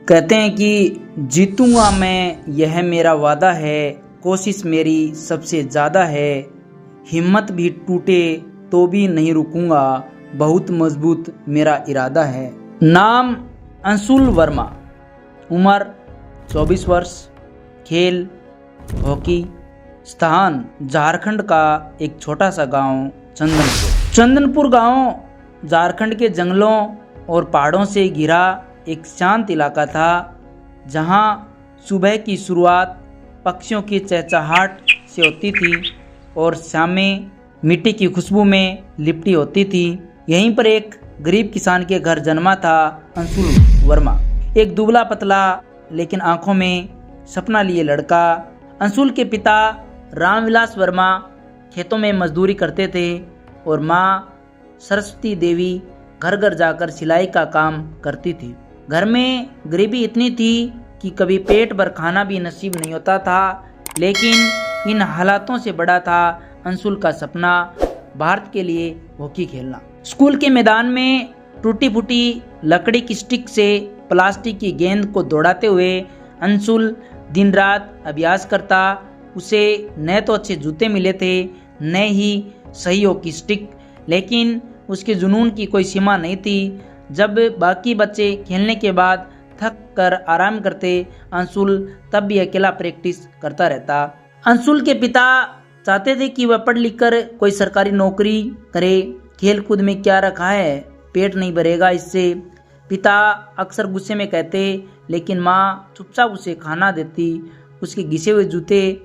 कहते हैं कि जीतूंगा मैं, यह मेरा वादा है, कोशिश मेरी सबसे ज़्यादा है, हिम्मत भी टूटे तो भी नहीं रुकूंगा, बहुत मजबूत मेरा इरादा है। नाम अंशुल वर्मा, उम्र 24 वर्ष, खेल हॉकी, स्थान झारखंड का एक छोटा सा गांव चंदनपुर। चंदनपुर गांव झारखंड के जंगलों और पहाड़ों से घिरा एक शांत इलाका था, जहां सुबह की शुरुआत पक्षियों की चहचहाहट से होती थी और शामें मिट्टी की खुशबू में लिपटी होती थी। यहीं पर एक गरीब किसान के घर जन्मा था अंशुल वर्मा, एक दुबला पतला लेकिन आंखों में सपना लिए लड़का। अंशुल के पिता रामविलास वर्मा खेतों में मजदूरी करते थे और माँ सरस्वती देवी घर घर जाकर सिलाई का काम करती थी। घर में गरीबी इतनी थी कि कभी पेट भर खाना भी नसीब नहीं होता था, लेकिन इन हालातों से बड़ा था अंशुल का सपना, भारत के लिए हॉकी खेलना। स्कूल के मैदान में टूटी फूटी लकड़ी की स्टिक से प्लास्टिक की गेंद को दौड़ाते हुए अंशुल दिन रात अभ्यास करता। उसे न तो अच्छे जूते मिले थे, न ही सही हॉकी स्टिक, लेकिन उसके जुनून की कोई सीमा नहीं थी। जब बाकी बच्चे खेलने के बाद थक कर आराम करते, अंशुल तब भी अकेला प्रैक्टिस करता रहता। अंशुल के पिता चाहते थे कि वह पढ़ लिख कर कोई सरकारी नौकरी करे, खेल कूद में क्या रखा है, पेट नहीं भरेगा इससे। पिता अक्सर गुस्से में कहते, लेकिन माँ चुपचाप उसे खाना देती, उसके घिसे हुए जूते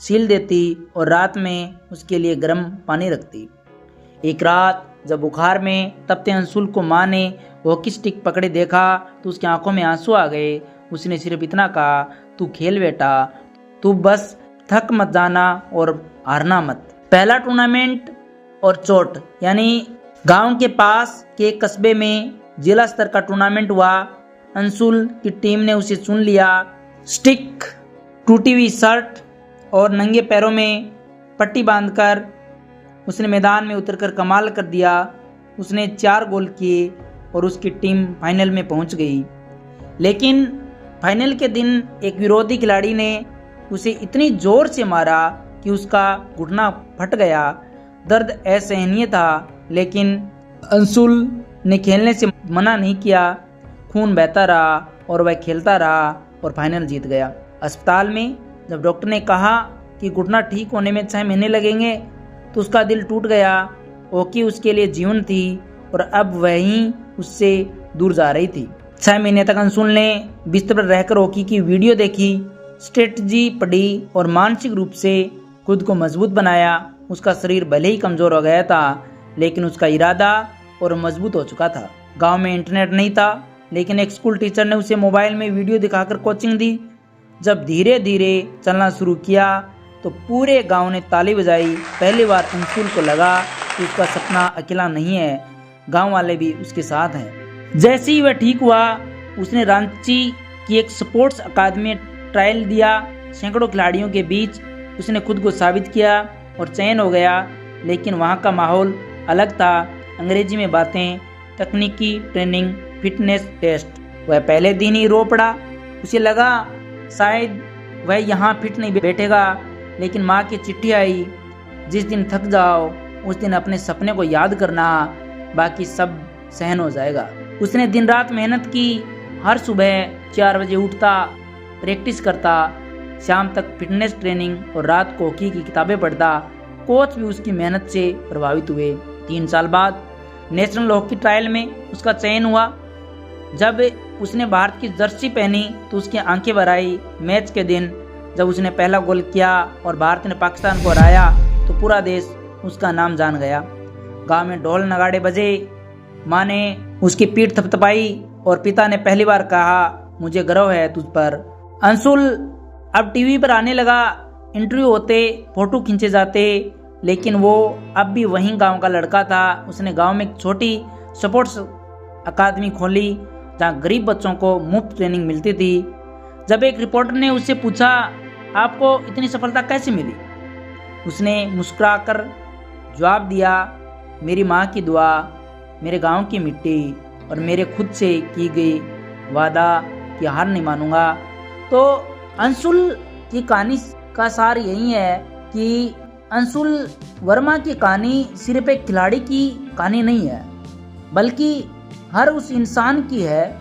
सील देती और रात में उसके लिए गर्म पानी रखती। एक रात जब बुखार में तपते अंशुल को माँ ने हॉकी स्टिक पकड़े देखा तो उसकी आंखों में आंसू आ गए। उसने सिर्फ इतना कहा, तू खेल बेटा, तू बस थक मत जाना और हारना मत। पहला टूर्नामेंट और चोट, यानी गांव के पास के कस्बे में जिला स्तर का टूर्नामेंट हुआ। अंशुल की टीम ने उसे चुन लिया। स्टिक, टूटी हुई शर्ट और नंगे पैरों में पट्टी बांधकर उसने मैदान में उतरकर कमाल कर दिया। उसने 4 गोल किए और उसकी टीम फाइनल में पहुंच गई। लेकिन फाइनल के दिन एक विरोधी खिलाड़ी ने उसे इतनी जोर से मारा कि उसका घुटना फट गया। दर्द असहनीय था, लेकिन अंशुल ने खेलने से मना नहीं किया। खून बहता रहा और वह खेलता रहा और फाइनल जीत गया। अस्पताल में जब डॉक्टर ने कहा कि घुटना ठीक होने में 6 महीने लगेंगे, तो उसका दिल टूट गया। हॉकी उसके लिए जीवन थी और अब वहीं उससे दूर जा रही थी। 6 महीने तक अंशुल ने बिस्तर पर रहकर हॉकी की वीडियो देखी, स्ट्रेटजी पढ़ी और मानसिक रूप से खुद को मजबूत बनाया। उसका शरीर भले ही कमजोर हो गया था, लेकिन उसका इरादा और मजबूत हो चुका था। गांव में इंटरनेट नहीं था, लेकिन एक स्कूल टीचर ने उसे मोबाइल में वीडियो दिखाकर कोचिंग दी। जब धीरे धीरे चलना शुरू किया तो पूरे गांव ने ताली बजाई। पहली बार अंशुल को लगा कि उसका सपना अकेला नहीं है, गांव वाले भी उसके साथ हैं। जैसे ही वह ठीक हुआ, उसने रांची की एक स्पोर्ट्स अकादमी में ट्रायल दिया। सैकड़ों खिलाड़ियों के बीच उसने खुद को साबित किया और चयन हो गया। लेकिन वहाँ का माहौल अलग था, अंग्रेजी में बातें, तकनीकी ट्रेनिंग, फिटनेस टेस्ट। वह पहले दिन ही रो पड़ा। उसे लगा शायद वह यहाँ फिट नहीं बैठेगा, लेकिन माँ की चिट्ठी आई, जिस दिन थक जाओ उस दिन अपने सपने को याद करना, बाकी सब सहन हो जाएगा। उसने दिन रात मेहनत की, हर सुबह 4 बजे उठता, प्रैक्टिस करता, शाम तक फिटनेस ट्रेनिंग और रात को हॉकी की किताबें पढ़ता। कोच भी उसकी मेहनत से प्रभावित हुए। 3 साल बाद नेशनल हॉकी ट्रायल में उसका चयन हुआ। जब उसने भारत की जर्सी पहनी तो उसकी आंखें भर आई। मैच के दिन जब उसने पहला गोल किया और भारत ने पाकिस्तान को हराया तो पूरा देश उसका नाम जान गया। गांव में ढोल नगाड़े बजे, माँ ने उसकी पीठ थपथपाई और पिता ने पहली बार कहा, मुझे गर्व है तुझ पर। अंशुल अब टीवी पर आने लगा, इंटरव्यू होते, फोटो खींचे जाते, लेकिन वो अब भी वहीं गांव का लड़का था। उसने गांव में एक छोटी स्पोर्ट्स अकादमी खोली जहां गरीब बच्चों को मुफ्त ट्रेनिंग मिलती थी। जब एक रिपोर्टर ने उससे पूछा, आपको इतनी सफलता कैसे मिली, उसने मुस्कुराकर जवाब दिया, मेरी माँ की दुआ, मेरे गांव की मिट्टी और मेरे खुद से की गई वादा कि हार नहीं मानूंगा। तो अंशुल की कहानी का सार यही है कि अंशुल वर्मा की कहानी सिर्फ एक खिलाड़ी की कहानी नहीं है, बल्कि हर उस इंसान की है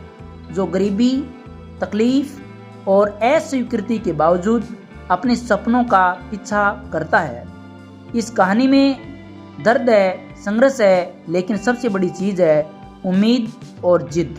जो गरीबी, तकलीफ और अस्वीकृति के बावजूद अपने सपनों का पीछा करता है। इस कहानी में दर्द है, संघर्ष है, लेकिन सबसे बड़ी चीज़ है उम्मीद और जिद।